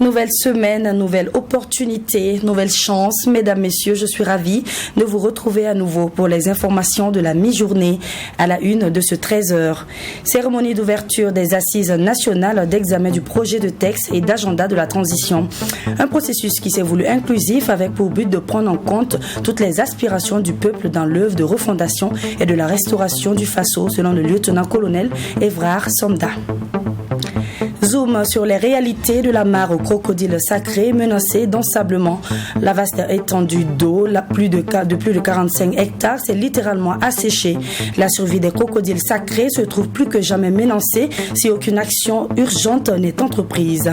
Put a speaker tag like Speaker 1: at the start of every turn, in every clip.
Speaker 1: Nouvelle semaine, nouvelle opportunité, nouvelle chance. Mesdames, messieurs, je suis ravie de vous retrouver à nouveau pour les informations de la mi-journée à la une de ce 13h. Cérémonie d'ouverture des assises nationales d'examen du projet de texte et d'agenda de la transition. Un processus qui s'est voulu inclusif avec pour but de prendre en compte toutes les aspirations du peuple dans l'œuvre de refondation et de la restauration du Faso, selon le lieutenant-colonel Evrard Somda. Zoom sur les réalités de la mare au crocodile sacré menacé d'ensablement. La vaste étendue d'eau, de plus de 45 hectares, s'est littéralement asséchée. La survie des crocodiles sacrés se trouve plus que jamais menacée si aucune action urgente n'est entreprise.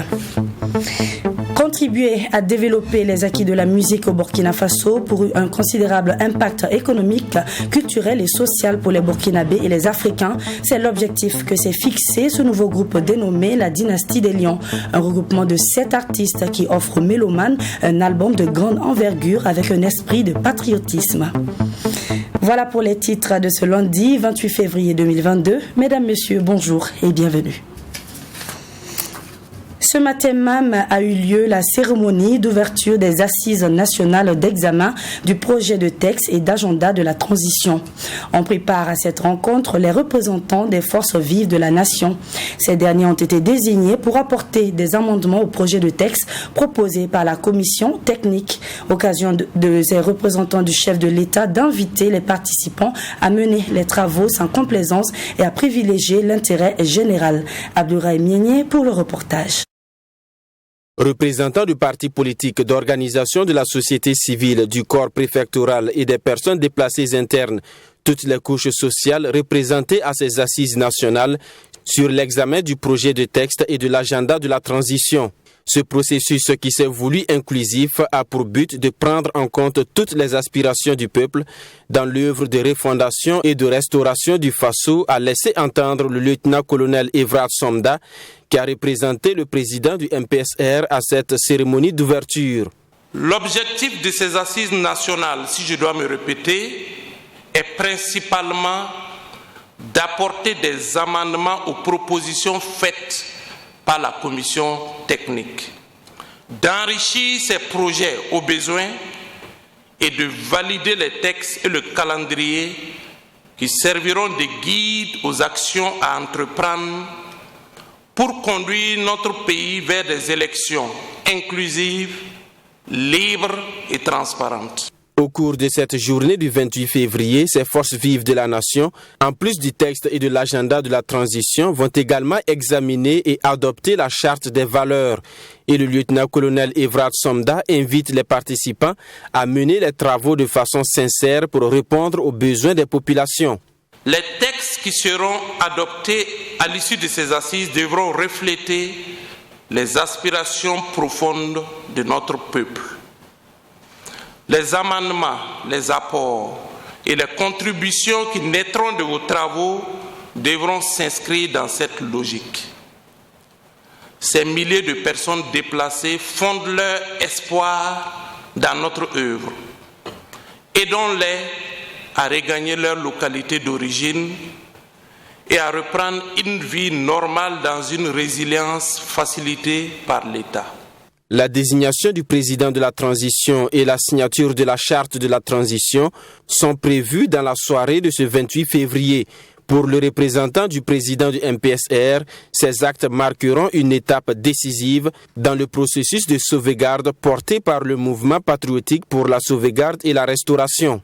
Speaker 1: Contribuer à développer les acquis de la musique au Burkina Faso pour un considérable impact économique, culturel et social pour les Burkinabés et les Africains, c'est l'objectif que s'est fixé ce nouveau groupe dénommé la Dynastie des Lions, un regroupement de 7 artistes qui offre aux mélomanes un album de grande envergure avec un esprit de patriotisme. Voilà pour les titres de ce lundi 28 février 2022. Mesdames, Messieurs, bonjour et bienvenue. Ce matin même a eu lieu la cérémonie d'ouverture des assises nationales d'examen du projet de texte et d'agenda de la transition. On prépare à cette rencontre les représentants des forces vives de la nation. Ces derniers ont été désignés pour apporter des amendements au projet de texte proposé par la commission technique. Occasion de ces représentants du chef de l'État d'inviter les participants à mener les travaux sans complaisance et à privilégier l'intérêt général. Abdourahim Mienye pour le reportage.
Speaker 2: Représentants du parti politique, d'organisations de la société civile, du corps préfectoral et des personnes déplacées internes, toutes les couches sociales représentées à ces assises nationales sur l'examen du projet de texte et de l'agenda de la transition. Ce processus qui s'est voulu inclusif a pour but de prendre en compte toutes les aspirations du peuple dans l'œuvre de refondation et de restauration du Faso, a laissé entendre le lieutenant-colonel Evrard Somda, qui a représenté le président du MPSR à cette cérémonie d'ouverture.
Speaker 3: L'objectif de ces assises nationales, si je dois me répéter, est principalement d'apporter des amendements aux propositions faites par la commission technique, d'enrichir ces projets aux besoins et de valider les textes et le calendrier qui serviront de guide aux actions à entreprendre pour conduire notre pays vers des élections inclusives, libres et transparentes.
Speaker 2: Au cours de cette journée du 28 février, ces forces vives de la nation, en plus du texte et de l'agenda de la transition, vont également examiner et adopter la charte des valeurs. Et le lieutenant-colonel Evrard Somda invite les participants à mener les travaux de façon sincère pour répondre aux besoins des populations.
Speaker 3: Les textes qui seront adoptés à l'issue de ces assises devront refléter les aspirations profondes de notre peuple. Les amendements, les apports et les contributions qui naîtront de vos travaux devront s'inscrire dans cette logique. Ces milliers de personnes déplacées fondent leur espoir dans notre œuvre. Aidons-les à regagner leur localité d'origine et à reprendre une vie normale dans une résilience facilitée par l'État.
Speaker 2: La désignation du président de la transition et la signature de la charte de la transition sont prévues dans la soirée de ce 28 février. Pour le représentant du président du MPSR, ces actes marqueront une étape décisive dans le processus de sauvegarde porté par le mouvement patriotique pour la sauvegarde et la restauration.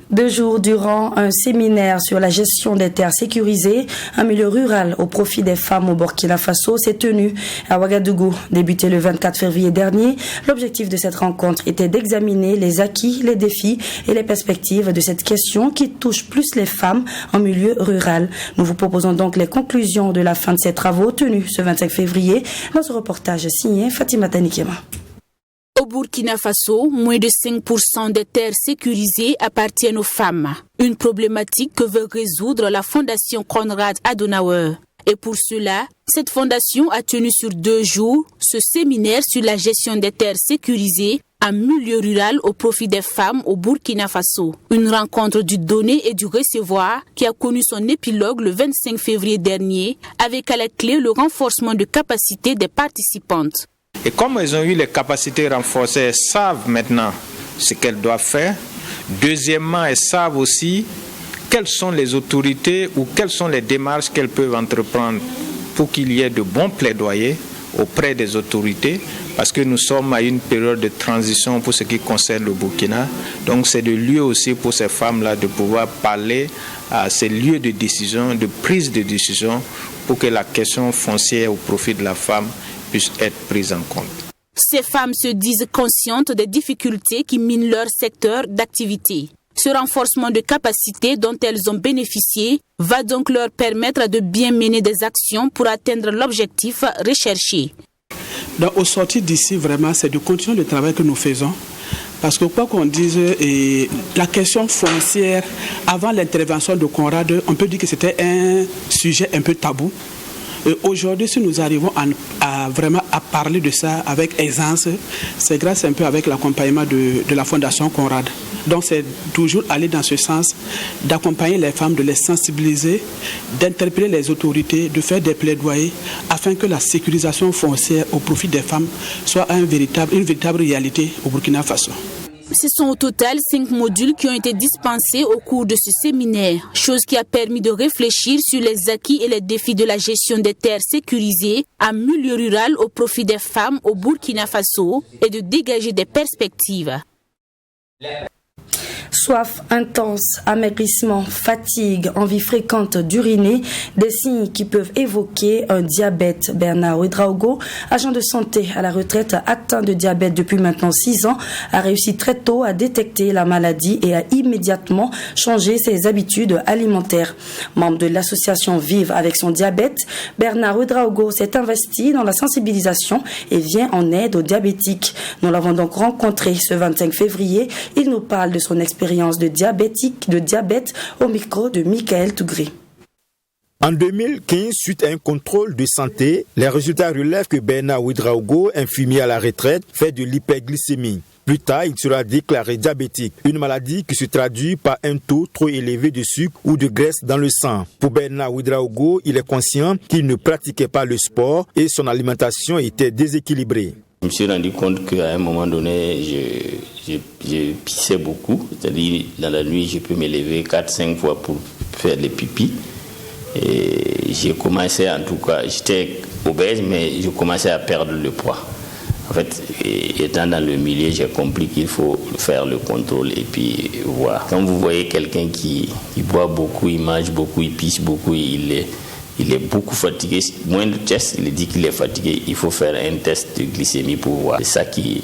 Speaker 1: 2 jours durant un séminaire sur la gestion des terres sécurisées, un milieu rural au profit des femmes au Burkina Faso s'est tenu à Ouagadougou. Débuté le 24 février dernier, l'objectif de cette rencontre était d'examiner les acquis, les défis et les perspectives de cette question qui touche plus les femmes en milieu rural. Nous vous proposons donc les conclusions de la fin de ces travaux tenus ce 25 février dans ce reportage signé Fatima Tanikema.
Speaker 4: Au Burkina Faso, moins de 5% des terres sécurisées appartiennent aux femmes. Une problématique que veut résoudre la fondation Konrad Adenauer. Et pour cela, cette fondation a tenu sur 2 jours ce séminaire sur la gestion des terres sécurisées en milieu rural au profit des femmes au Burkina Faso. Une rencontre du donner et du recevoir qui a connu son épilogue le 25 février dernier avec à la clé le renforcement de capacités des participantes.
Speaker 5: Et comme elles ont eu les capacités renforcées, elles savent maintenant ce qu'elles doivent faire. Deuxièmement, elles savent aussi quelles sont les autorités ou quelles sont les démarches qu'elles peuvent entreprendre pour qu'il y ait de bons plaidoyers auprès des autorités, parce que nous sommes à une période de transition pour ce qui concerne le Burkina. Donc c'est le lieu aussi pour ces femmes-là de pouvoir parler à ces lieux de décision, de prise de décision, pour que la question foncière au profit de la femme puisse être prise en compte.
Speaker 4: Ces femmes se disent conscientes des difficultés qui minent leur secteur d'activité. Ce renforcement de capacité dont elles ont bénéficié va donc leur permettre de bien mener des actions pour atteindre l'objectif recherché.
Speaker 6: Donc, au sortir d'ici, vraiment, c'est de continuer le travail que nous faisons. Parce que quoi qu'on dise, la question foncière, avant l'intervention de Conrad, on peut dire que c'était un sujet un peu tabou. Et aujourd'hui, si nous arrivons vraiment à parler de ça avec aisance, c'est grâce un peu avec l'accompagnement de la Fondation Conrad. Donc c'est toujours aller dans ce sens, d'accompagner les femmes, de les sensibiliser, d'interpeller les autorités, de faire des plaidoyers afin que la sécurisation foncière au profit des femmes soit une véritable réalité au Burkina Faso.
Speaker 4: Ce sont au total 5 modules qui ont été dispensés au cours de ce séminaire, chose qui a permis de réfléchir sur les acquis et les défis de la gestion des terres sécurisées en milieu rural au profit des femmes au Burkina Faso et de dégager des perspectives.
Speaker 1: Soif intense, amaigrissement, fatigue, envie fréquente d'uriner, des signes qui peuvent évoquer un diabète. Bernard Ouedraogo, agent de santé à la retraite atteint de diabète depuis maintenant 6 ans, a réussi très tôt à détecter la maladie et a immédiatement changé ses habitudes alimentaires. Membre de l'association Vive avec son diabète, Bernard Ouedraogo s'est investi dans la sensibilisation et vient en aide aux diabétiques. Nous l'avons donc rencontré ce 25 février. Il nous parle de son expérience de diabète au micro de Michael Tougré.
Speaker 7: En 2015, suite à un contrôle de santé, les résultats relèvent que Bernard Ouedraogo, infirmier à la retraite, fait de l'hyperglycémie. Plus tard, il sera déclaré diabétique, une maladie qui se traduit par un taux trop élevé de sucre ou de graisse dans le sang. Pour Bernard Ouedraogo, il est conscient qu'il ne pratiquait pas le sport et son alimentation était déséquilibrée.
Speaker 8: Je me suis rendu compte qu'à un moment donné, je pissais beaucoup. C'est-à-dire, dans la nuit, je peux me lever 4-5 fois pour faire les pipis. Et j'ai commencé, en tout cas, j'étais obèse, mais je commençais à perdre le poids. En fait, étant dans le milieu, j'ai compris qu'il faut faire le contrôle et puis voir. Quand vous voyez quelqu'un qui boit beaucoup, il mange beaucoup, il pisse beaucoup, il est beaucoup fatigué, moindre test, il dit qu'il est fatigué, il faut faire un test de glycémie pour voir. C'est ça qui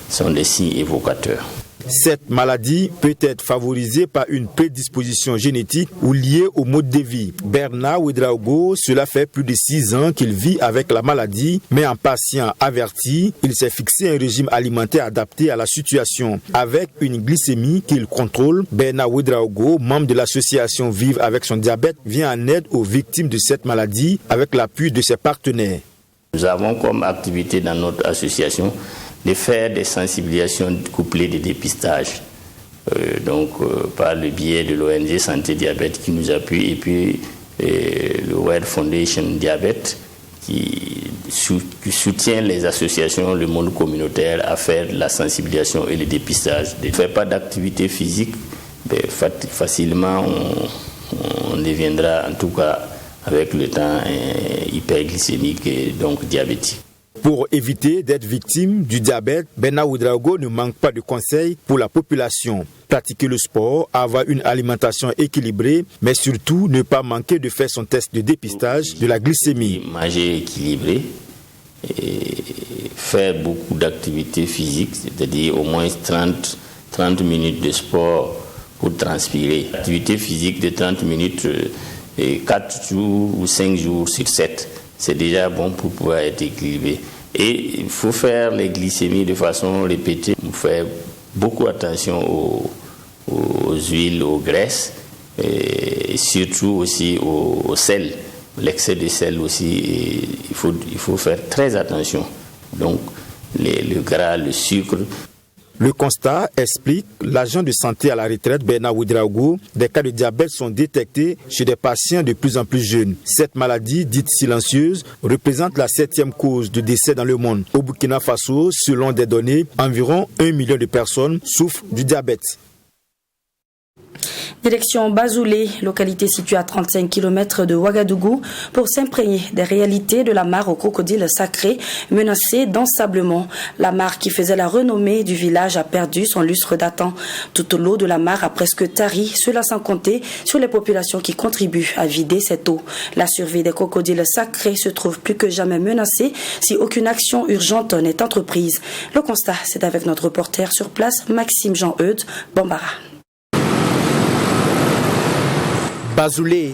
Speaker 8: sont des signes évocateurs.
Speaker 7: Cette maladie peut être favorisée par une prédisposition génétique ou liée au mode de vie. Bernard Ouedraogo, cela fait plus de 6 ans qu'il vit avec la maladie, mais en patient averti, il s'est fixé un régime alimentaire adapté à la situation. Avec une glycémie qu'il contrôle, Bernard Ouedraogo, membre de l'association Vive avec son diabète, vient en aide aux victimes de cette maladie avec l'appui de ses partenaires.
Speaker 8: Nous avons comme activité dans notre association de faire des sensibilisations couplées de dépistage. Par le biais de l'ONG Santé Diabète qui nous appuie et puis le World Foundation Diabète qui soutient les associations, le monde communautaire à faire la sensibilisation et le dépistage. Ne fait pas d'activité physique, facilement on deviendra en tout cas avec le temps hyperglycémique et donc diabétique.
Speaker 7: Pour éviter d'être victime du diabète, Bernard Ouedraogo ne manque pas de conseils pour la population. Pratiquer le sport, avoir une alimentation équilibrée, mais surtout ne pas manquer de faire son test de dépistage de la glycémie.
Speaker 8: Manger équilibré, et faire beaucoup d'activités physiques, c'est-à-dire au moins 30 minutes de sport pour transpirer. Activité physique de 30 minutes, 4 jours ou 5 jours sur 7. C'est déjà bon pour pouvoir être équilibré. Et il faut faire les glycémies de façon répétée. Il faut faire beaucoup attention aux huiles, aux graisses, et surtout aussi au sel. L'excès de sel aussi, il faut faire très attention. Donc le gras, le sucre.
Speaker 7: Le constat, explique l'agent de santé à la retraite Bernard Ouedraogo, des cas de diabète sont détectés chez des patients de plus en plus jeunes. Cette maladie, dite silencieuse, représente la 7e cause de décès dans le monde. Au Burkina Faso, selon des données, environ 1 million de personnes souffrent du diabète.
Speaker 1: Direction Bazoulé, localité située à 35 km de Ouagadougou, pour s'imprégner des réalités de la mare aux crocodiles sacrés menacée d'ensablement. La mare qui faisait la renommée du village a perdu son lustre datant. Toute l'eau de la mare a presque tari, cela sans compter sur les populations qui contribuent à vider cette eau. La survie des crocodiles sacrés se trouve plus que jamais menacée si aucune action urgente n'est entreprise. Le constat, c'est avec notre reporter sur place, Maxime Jean-Eudes Bambara.
Speaker 9: Bazoulé,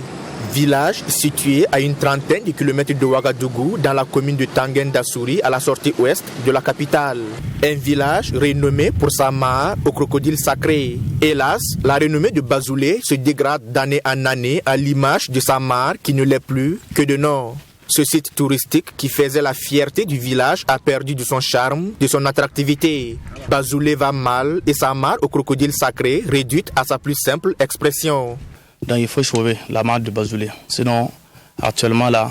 Speaker 9: village situé à une trentaine de kilomètres de Ouagadougou dans la commune de Tangen d'Assouri à la sortie ouest de la capitale. Un village renommé pour sa mare aux crocodiles sacrés. Hélas, la renommée de Bazoulé se dégrade d'année en année à l'image de sa mare qui ne l'est plus que de nom. Ce site touristique qui faisait la fierté du village a perdu de son charme, de son attractivité. Bazoulé va mal et sa mare aux crocodiles sacrés réduite à sa plus simple expression.
Speaker 10: Donc il faut sauver la mare de Bazoulé. Sinon, actuellement là,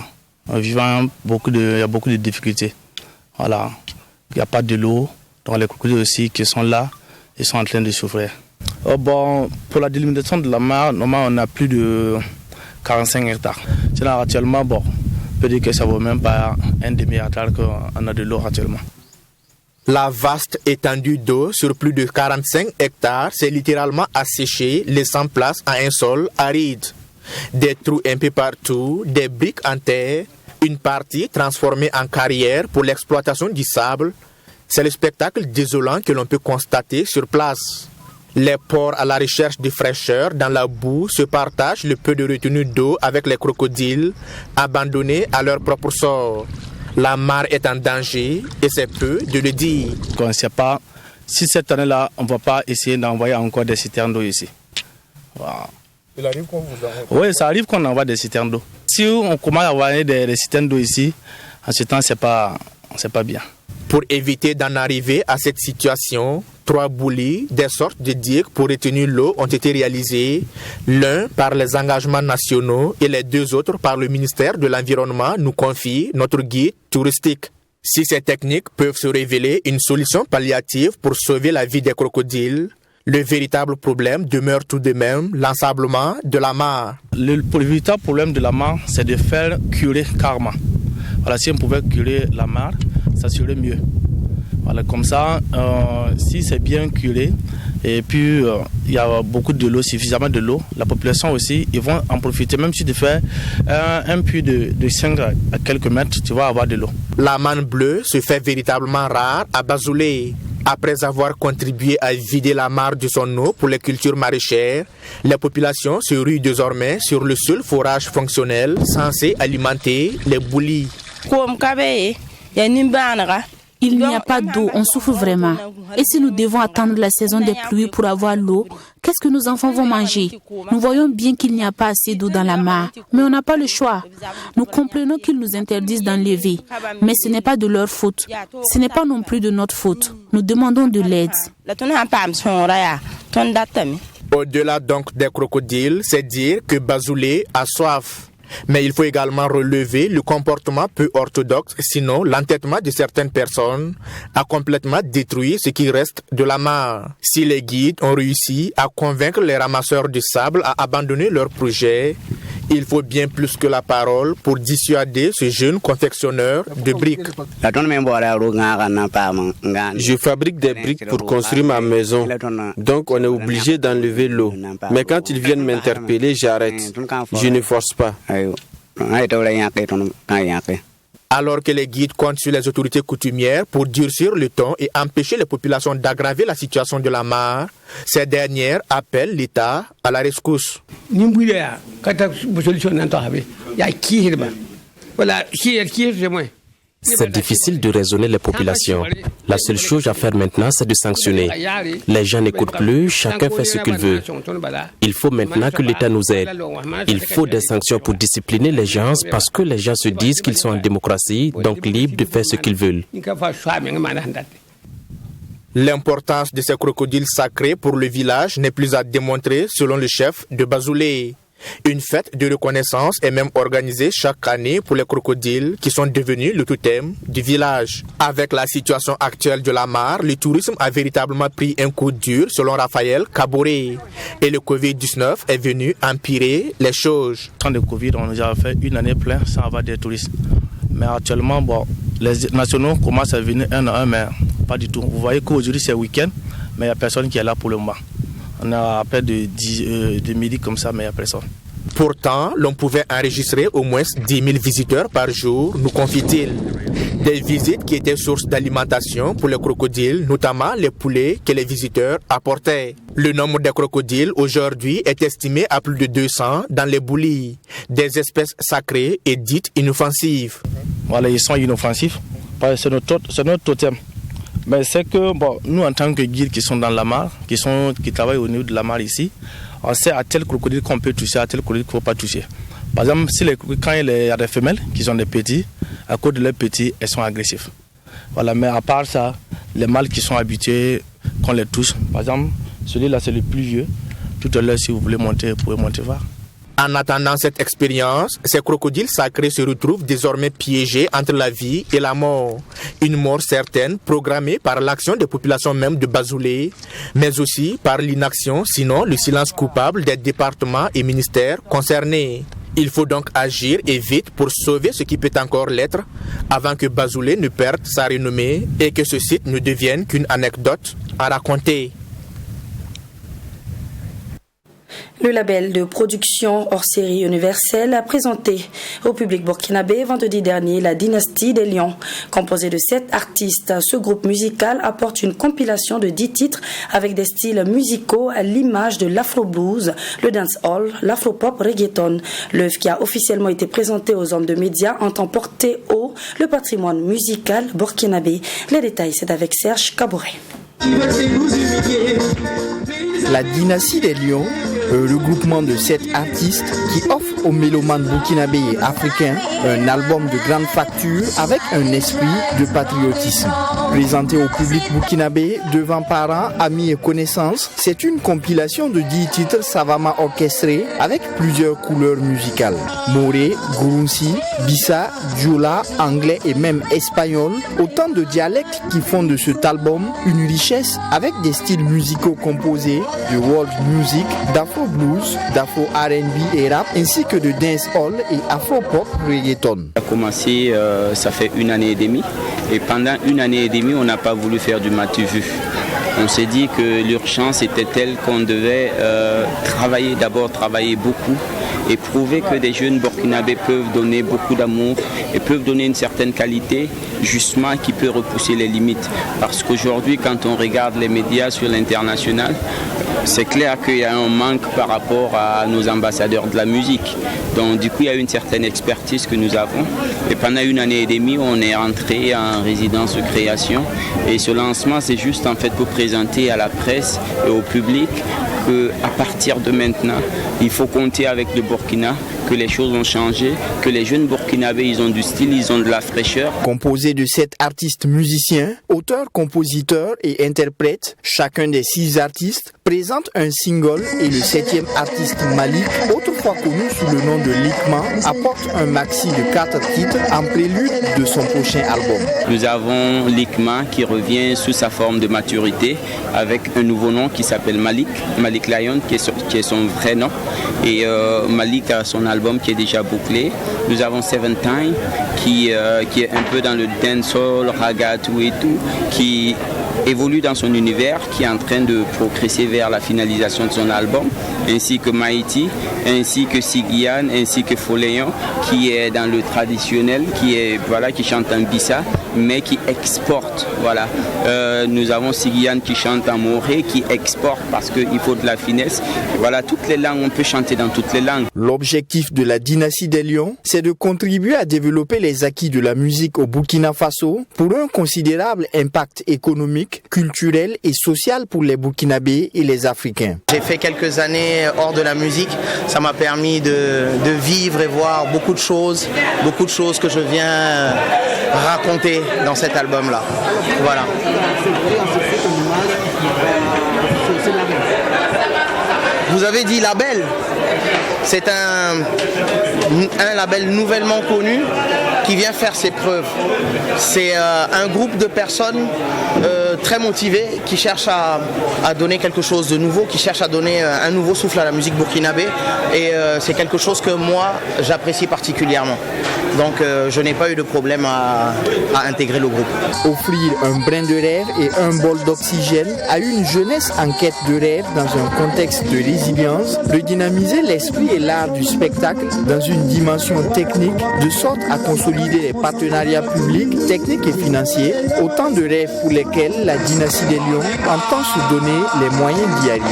Speaker 10: en vivant il y a beaucoup de difficultés. Voilà, il n'y a pas de l'eau. Donc les crocodiles aussi qui sont là, ils sont en train de souffrir. Pour la délimitation de la mare, normalement on a plus de 45 hectares. Sinon actuellement, on peut dire que ça ne vaut même pas un demi-hectare qu'on a de l'eau actuellement.
Speaker 9: La vaste étendue d'eau sur plus de 45 hectares s'est littéralement asséchée, laissant place à un sol aride. Des trous un peu partout, des briques en terre, une partie transformée en carrière pour l'exploitation du sable. C'est le spectacle désolant que l'on peut constater sur place. Les porcs à la recherche de fraîcheur dans la boue se partagent le peu de retenue d'eau avec les crocodiles, abandonnés à leur propre sort. La mare est en danger et c'est peu de le dire.
Speaker 10: On ne sait pas si cette année-là, on ne va pas essayer d'envoyer encore des citernes d'eau ici. Voilà.
Speaker 9: Il arrive qu'on vous envoie?
Speaker 10: Oui, ça arrive qu'on envoie des citernes d'eau. Si on commence à envoyer des citernes d'eau ici, en ce temps, c'est pas bien.
Speaker 9: Pour éviter d'en arriver à cette situation, 3 boulis, des sortes de digues pour retenir l'eau, ont été réalisés, l'un par les engagements nationaux et les 2 autres par le ministère de l'Environnement, nous confie notre guide touristique. Si ces techniques peuvent se révéler une solution palliative pour sauver la vie des crocodiles, le véritable problème demeure tout de même l'ensablement de la mare.
Speaker 10: Le véritable problème de la mare, c'est de faire curer carrément. Voilà, si on pouvait curer la mare, ça serait mieux. Voilà, comme ça, si c'est bien curé, et puis il y a beaucoup de l'eau, suffisamment de l'eau, la population aussi, ils vont en profiter, même si tu fais un puits de 5 à quelques mètres, tu vas avoir de l'eau.
Speaker 9: La manne bleue se fait véritablement rare à Bazoulé. Après avoir contribué à vider la mare de son eau pour les cultures maraîchères, les populations se ruent désormais sur le seul forage fonctionnel censé alimenter les boulis.
Speaker 4: Il n'y a pas d'eau, on souffre vraiment. Et si nous devons attendre la saison des pluies pour avoir l'eau, qu'est-ce que nos enfants vont manger? Nous voyons bien qu'il n'y a pas assez d'eau dans la mare, mais on n'a pas le choix. Nous comprenons qu'ils nous interdisent d'enlever, mais ce n'est pas de leur faute. Ce n'est pas non plus de notre faute. Nous demandons de l'aide.
Speaker 9: Au-delà donc des crocodiles, c'est dire que Bazoulé a soif. Mais il faut également relever le comportement peu orthodoxe, sinon l'entêtement de certaines personnes a complètement détruit ce qui reste de la mare. Si les guides ont réussi à convaincre les ramasseurs de sable à abandonner leur projet, il faut bien plus que la parole pour dissuader ce jeune confectionneur de briques.
Speaker 2: Je fabrique des briques pour construire ma maison, donc on est obligé d'enlever l'eau. Mais quand ils viennent m'interpeller, j'arrête. Je ne force pas.
Speaker 9: Alors que les guides comptent sur les autorités coutumières pour durcir le ton et empêcher les populations d'aggraver la situation de la mare, ces dernières appellent l'État à la rescousse.
Speaker 11: C'est difficile de raisonner les populations. La seule chose à faire maintenant, c'est de sanctionner. Les gens n'écoutent plus, chacun fait ce qu'il veut. Il faut maintenant que l'État nous aide. Il faut des sanctions pour discipliner les gens parce que les gens se disent qu'ils sont en démocratie, donc libres de faire ce qu'ils veulent.
Speaker 9: L'importance de ces crocodiles sacrés pour le village n'est plus à démontrer selon le chef de Bazoulé. Une fête de reconnaissance est même organisée chaque année pour les crocodiles qui sont devenus le totem du village. Avec la situation actuelle de la mare, le tourisme a véritablement pris un coup dur selon Raphaël Kaboré. Et le Covid-19 est venu empirer les choses.
Speaker 10: Quand le Covid, on a fait une année pleine sans avoir des touristes. Mais actuellement, les nationaux commencent à venir un à un, mais pas du tout. Vous voyez qu'aujourd'hui c'est week-end, mais il n'y a personne qui est là pour le moment. On a à peine de midi comme ça, mais il n'y a personne.
Speaker 9: Pourtant, l'on pouvait enregistrer au moins 10 000 visiteurs par jour, nous confie-t-il. Des visites qui étaient source d'alimentation pour les crocodiles, notamment les poulets que les visiteurs apportaient. Le nombre de crocodiles aujourd'hui est estimé à plus de 200 dans les boulis, des espèces sacrées et dites inoffensives.
Speaker 10: Voilà, ils sont inoffensifs, c'est notre totem. Mais c'est que nous, en tant que guides qui sont dans la mare, qui travaillent au niveau de la mare ici, on sait à tel crocodile qu'on peut toucher, à tel crocodile qu'il ne faut pas toucher. Par exemple, quand il y a des femelles qui sont des petits, à cause de leurs petits, elles sont agressives. Voilà, mais à part ça, les mâles qui sont habitués, qu'on les touche. Par exemple, celui-là, c'est le plus vieux. Tout à l'heure, si vous voulez monter, vous pouvez monter voir.
Speaker 9: En attendant cette expérience, ces crocodiles sacrés se retrouvent désormais piégés entre la vie et la mort. Une mort certaine, programmée par l'action des populations même de Bazoulé, mais aussi par l'inaction, sinon le silence coupable des départements et ministères concernés. Il faut donc agir et vite pour sauver ce qui peut encore l'être, avant que Bazoulé ne perde sa renommée et que ce site ne devienne qu'une anecdote à raconter.
Speaker 1: Le label de production hors série universelle a présenté au public burkinabé vendredi dernier la Dynastie des Lions. Composé de 7 artistes, ce groupe musical apporte une compilation de 10 titres avec des styles musicaux à l'image de l'afro-blues, le dancehall, l'afro-pop reggaeton. L'œuvre qui a officiellement été présentée aux hommes de médias entend porter haut le patrimoine musical burkinabé. Les détails, c'est avec Serge Kaboré.
Speaker 12: La Dynastie des Lions, regroupement de 7 artistes qui offre aux mélomanes burkinabés et africains un album de grande facture avec un esprit de patriotisme. Présenté au public burkinabé devant parents, amis et connaissances, c'est une compilation de 10 titres savamment orchestrés avec plusieurs couleurs musicales. Moré, Gurunsi, Bissa, Diola, anglais et même espagnol, autant de dialectes qui font de cet album une richesse avec des styles musicaux composés de world music, d'afro-blues, d'afro-R&B et rap, ainsi que de dancehall et afro-pop reggaeton.
Speaker 13: Ça a commencé, ça fait 1 année et demie, et pendant 1 année et demie, on n'a pas voulu faire du matu-vu. On s'est dit que l'urgence était telle qu'on devait travailler beaucoup et prouver que des jeunes burkinabés peuvent donner beaucoup d'amour et peuvent donner une certaine qualité, justement, qui peut repousser les limites. Parce qu'aujourd'hui, quand on regarde les médias sur l'international, c'est clair qu'il y a un manque par rapport à nos ambassadeurs de la musique. Donc du coup, il y a une certaine expertise que nous avons. Et pendant 1 année et demie, on est rentré en résidence de création. Et ce lancement, c'est juste en fait pour présenter à la presse et au public qu'à partir de maintenant, il faut compter avec le Burkina, que les choses ont changé, que les jeunes burkinabés, ils ont du style, ils ont de la fraîcheur.
Speaker 12: Composé de 7 artistes musiciens, auteurs, compositeurs et interprètes, chacun des 6 artistes présente un single et le 7e artiste Malik, autrefois connu sous le nom de Likman, apporte un maxi de 4 titres en prélude de son prochain album.
Speaker 13: Nous avons Likman qui revient sous sa forme de maturité avec un nouveau nom qui s'appelle Malik Lion qui est son vrai nom, et Malik a son album qui est déjà bouclé. Nous avons Seven Time qui est un peu dans le dancehall, ragatou et tout, qui évolue dans son univers, qui est en train de progresser vers la finalisation de son album, ainsi que Maïti, ainsi que Sigian, ainsi que Foléon, qui est dans le traditionnel, qui chante en Bissa, mais qui exporte. Voilà. Nous avons Sigian qui chante en moré, qui exporte parce qu'il faut de la finesse. Voilà, toutes les langues, on peut chanter dans toutes les langues.
Speaker 12: L'objectif de la Dynastie des Lions, c'est de contribuer à développer les acquis de la musique au Burkina Faso pour un considérable impact économique, culturel et social pour les Burkinabés et les Africains.
Speaker 14: J'ai fait quelques années hors de la musique, ça m'a permis de vivre et voir beaucoup de choses que je viens raconter dans cet album-là. Voilà. Vous avez dit label. C'est un label nouvellement connu qui vient faire ses preuves. C'est un groupe de personnes très motivées qui cherchent à donner quelque chose de nouveau, qui cherchent à donner un nouveau souffle à la musique burkinabé. Et c'est quelque chose que moi, j'apprécie particulièrement. Donc je n'ai pas eu de problème à intégrer le groupe.
Speaker 12: Offrir un brin de rêve et un bol d'oxygène à une jeunesse en quête de rêve dans un contexte de résilience, redynamiser l'esprit et l'art du spectacle dans une dimension technique de sorte à consolider les partenariats publics, techniques et financiers, autant de rêves pour lesquels la dynastie des Lions entend se donner les moyens d'y arriver.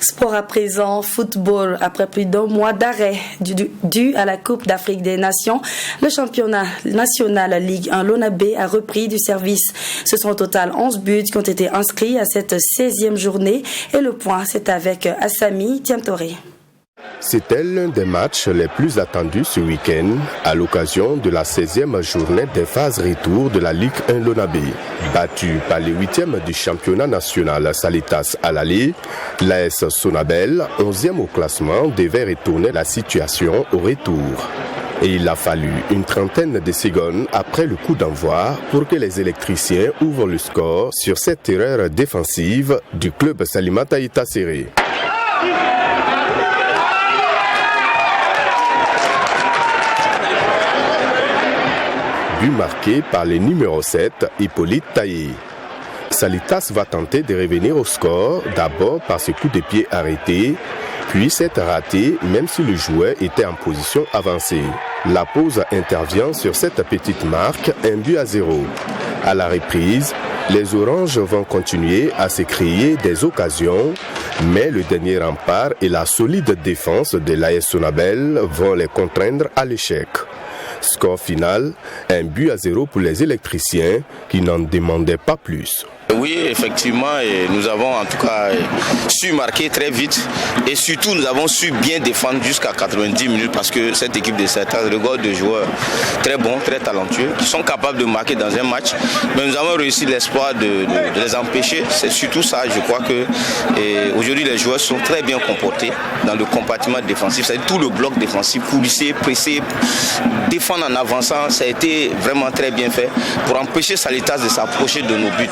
Speaker 1: Sport à présent, football. Après plus d'un mois d'arrêt dû à la Coupe d'Afrique des Nations, le championnat national Ligue 1 Lonabé a repris du service. Ce sont au total 11 buts qui ont été inscrits à cette 16e journée et le point c'est avec Assami Tiamtoré.
Speaker 15: C'était l'un des matchs les plus attendus ce week-end à l'occasion de la 16e journée des phases retour de la Ligue 1 Lonabé. Battu par les 8e du championnat national Salitas à l'aller, l'AS Sonabel, 11e au classement, devait retourner la situation au retour. Et il a fallu une trentaine de secondes après le coup d'envoi pour que les électriciens ouvrent le score sur cette erreur défensive du club Salimata Itaséré. But marqué par le numéro 7, Hippolyte Taillé. Salitas va tenter de revenir au score, d'abord par ce coup de pied arrêté, puis c'est raté même si le joueur était en position avancée. La pause intervient sur cette petite marque, 1-0. À la reprise, les Oranges vont continuer à se créer des occasions, mais le dernier rempart et la solide défense de l'AS Sonabel vont les contraindre à l'échec. Score final, 1-0 pour les électriciens qui n'en demandaient pas plus.
Speaker 16: Oui, effectivement, et nous avons en tout cas su marquer très vite et surtout nous avons su bien défendre jusqu'à 90 minutes parce que cette équipe de Salitas regorge de joueurs très bons, très talentueux qui sont capables de marquer dans un match, mais nous avons réussi l'espoir de les empêcher. C'est surtout ça, je crois que aujourd'hui les joueurs sont très bien comportés dans le compartiment défensif, c'est-à-dire tout le bloc défensif, coulisser, presser, défendre en avançant, ça a été vraiment très bien fait pour empêcher Salitas de s'approcher de nos buts.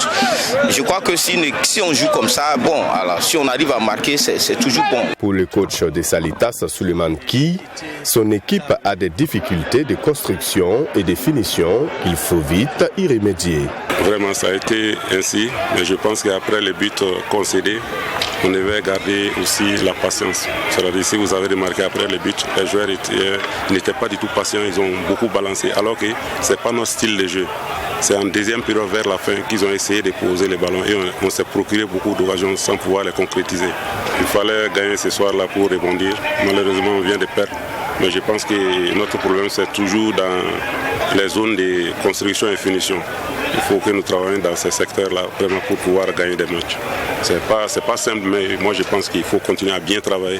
Speaker 16: Je crois que si on joue comme ça, bon, alors si on arrive à marquer, c'est toujours bon.
Speaker 15: Pour le coach de Salitas, Suleiman Ki, son équipe a des difficultés de construction et de finition. Il faut vite y remédier.
Speaker 17: Vraiment, ça a été ainsi, mais je pense qu'après les buts concédés, on devait garder aussi la patience. C'est-à-dire, si vous avez remarqué après les buts, les joueurs n'étaient pas du tout patients, ils ont beaucoup balancé, alors que ce n'est pas notre style de jeu. C'est en deuxième période vers la fin qu'ils ont essayé de poser les ballons et on s'est procuré beaucoup d'occasions sans pouvoir les concrétiser. Il fallait gagner ce soir-là pour rebondir. Malheureusement, on vient de perdre. Mais je pense que notre problème, c'est toujours dans les zones de construction et finition. Il faut que nous travaillions dans ces secteurs-là vraiment pour pouvoir gagner des matchs. C'est pas simple, mais moi je pense qu'il faut continuer à bien travailler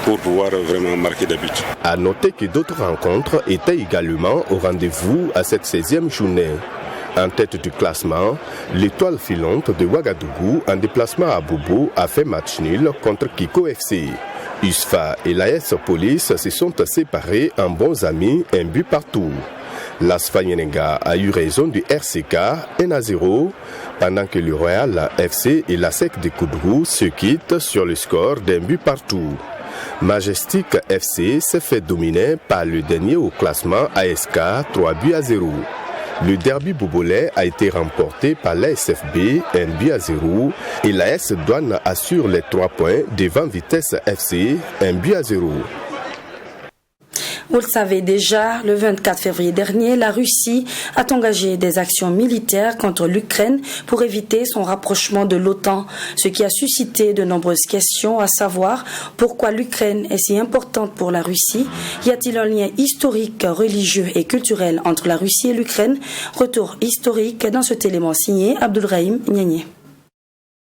Speaker 17: pour pouvoir vraiment marquer des buts.
Speaker 15: À noter que d'autres rencontres étaient également au rendez-vous à cette 16e journée. En tête du classement, l'étoile filante de Ouagadougou en déplacement à Bobo a fait match nul contre Kiko FC. USFA et l'AS Police se sont séparés en bons amis, un but partout. L'ASFA Yenenga a eu raison du RCK 1-0, pendant que le Royal FC et la SEC de Koudrou se quittent sur le score d'un but partout. Majestic FC s'est fait dominer par le dernier au classement ASK 3-0. Le derby bobolais a été remporté par l'ASFB 1-0 et l'AS Douane assure les 3 points devant Vitesse FC 1-0.
Speaker 1: Vous le savez déjà, le 24 février dernier, la Russie a engagé des actions militaires contre l'Ukraine pour éviter son rapprochement de l'OTAN, ce qui a suscité de nombreuses questions, à savoir pourquoi l'Ukraine est si importante pour la Russie. Y a-t-il un lien historique, religieux et culturel entre la Russie et l'Ukraine? Retour historique dans ce élément signé Abdulrahim Niané.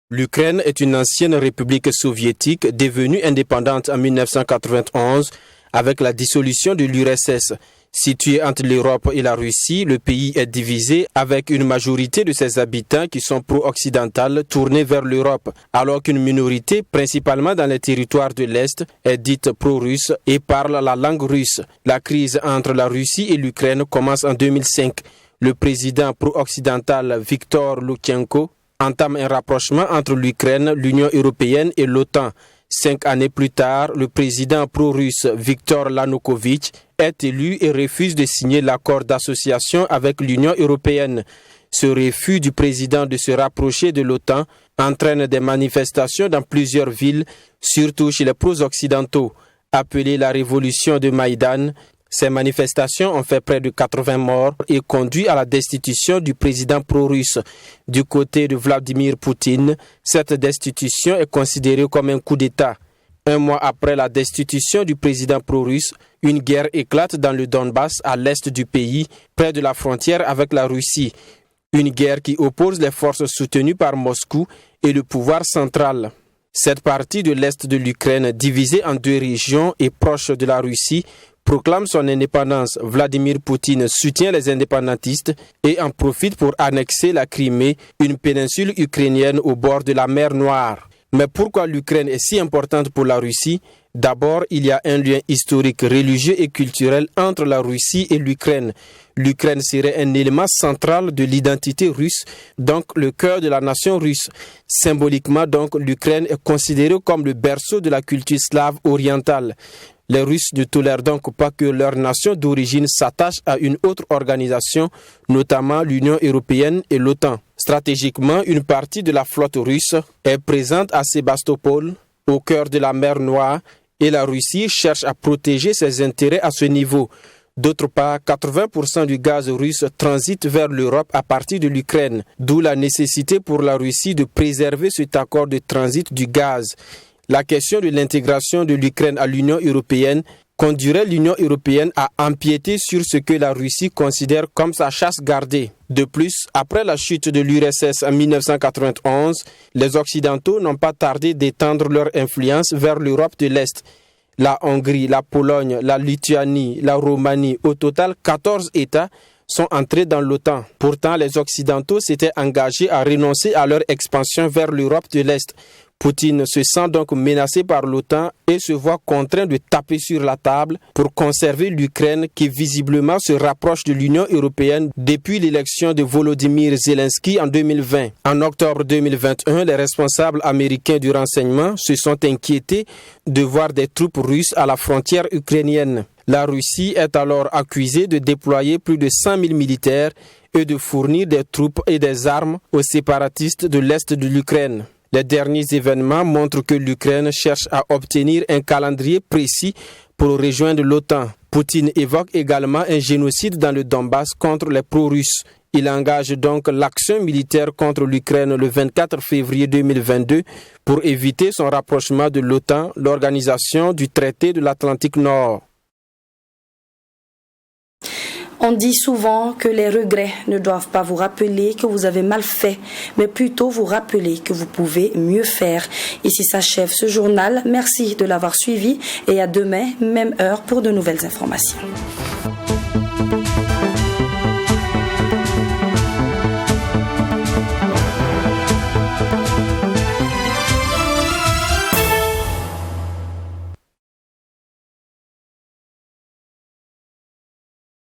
Speaker 2: L'Ukraine est une ancienne république soviétique devenue indépendante en 1991 avec la dissolution de l'URSS. Situé entre l'Europe et la Russie, le pays est divisé avec une majorité de ses habitants qui sont pro-occidentales tournés vers l'Europe, alors qu'une minorité, principalement dans les territoires de l'Est, est dite pro-russe et parle la langue russe. La crise entre la Russie et l'Ukraine commence en 2005. Le président pro-occidental Viktor Loukhenko entame un rapprochement entre l'Ukraine, l'Union européenne et l'OTAN. 5 années plus tard, le président pro-russe Viktor Yanukovych est élu et refuse de signer l'accord d'association avec l'Union européenne. Ce refus du président de se rapprocher de l'OTAN entraîne des manifestations dans plusieurs villes, surtout chez les pro-occidentaux. Appelée la révolution de Maïdan, ces manifestations ont fait près de 80 morts et conduit à la destitution du président pro-russe. Du côté de Vladimir Poutine, cette destitution est considérée comme un coup d'État. Un mois après la destitution du président pro-russe, une guerre éclate dans le Donbass, à l'est du pays, près de la frontière avec la Russie. Une guerre qui oppose les forces soutenues par Moscou et le pouvoir central. Cette partie de l'est de l'Ukraine, divisée en 2 régions et proche de la Russie, proclame son indépendance. Vladimir Poutine soutient les indépendantistes et en profite pour annexer la Crimée, une péninsule ukrainienne au bord de la mer Noire. Mais pourquoi l'Ukraine est si importante pour la Russie? D'abord, il y a un lien historique, religieux et culturel entre la Russie et l'Ukraine. L'Ukraine serait un élément central de l'identité russe, donc le cœur de la nation russe. Symboliquement, donc, l'Ukraine est considérée comme le berceau de la culture slave orientale. Les Russes ne tolèrent donc pas que leur nation d'origine s'attache à une autre organisation, notamment l'Union européenne et l'OTAN. Stratégiquement, une partie de la flotte russe est présente à Sébastopol, au cœur de la mer Noire, et la Russie cherche à protéger ses intérêts à ce niveau. D'autre part, 80% du gaz russe transite vers l'Europe à partir de l'Ukraine, d'où la nécessité pour la Russie de préserver cet accord de transit du gaz. La question de l'intégration de l'Ukraine à l'Union européenne conduirait l'Union européenne à empiéter sur ce que la Russie considère comme sa chasse gardée. De plus, après la chute de l'URSS en 1991, les Occidentaux n'ont pas tardé d'étendre leur influence vers l'Europe de l'Est. La Hongrie, la Pologne, la Lituanie, la Roumanie, au total 14 États sont entrés dans l'OTAN. Pourtant, les Occidentaux s'étaient engagés à renoncer à leur expansion vers l'Europe de l'Est. Poutine se sent donc menacé par l'OTAN et se voit contraint de taper sur la table pour conserver l'Ukraine qui visiblement se rapproche de l'Union européenne depuis l'élection de Volodymyr Zelensky en 2020. En octobre 2021, les responsables américains du renseignement se sont inquiétés de voir des troupes russes à la frontière ukrainienne. La Russie est alors accusée de déployer plus de 100 000 militaires et de fournir des troupes et des armes aux séparatistes de l'Est de l'Ukraine. Les derniers événements montrent que l'Ukraine cherche à obtenir un calendrier précis pour rejoindre l'OTAN. Poutine évoque également un génocide dans le Donbass contre les pro-russes. Il engage donc l'action militaire contre l'Ukraine le 24 février 2022 pour éviter son rapprochement de l'OTAN, l'organisation du traité de l'Atlantique Nord.
Speaker 1: On dit souvent que les regrets ne doivent pas vous rappeler que vous avez mal fait, mais plutôt vous rappeler que vous pouvez mieux faire. Ici s'achève ce journal. Merci de l'avoir suivi et à demain, même heure pour de nouvelles informations.